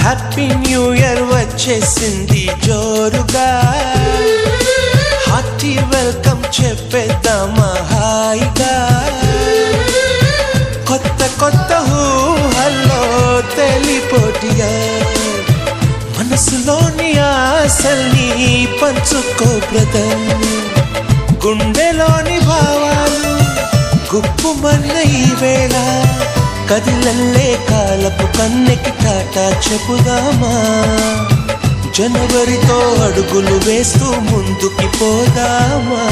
Happy new year వచ్చేసింది జోరుగా, hearty welcome చెప్పేద్దామా హాయిగా. కొత్త కొత్త ఊహల్లో తెలిపోటియా, మనసులోని ఆశల్ని పంచుకో బ్రదర్. గుండెలోని భావాలు గుప్పుమన్న ఈ వేళ, కదిలల్లే కాలపు కన్నెకి టాటా చెప్పుదామా. జనవరితో అడుగులు వేస్తూ ముందుకి పోదామా.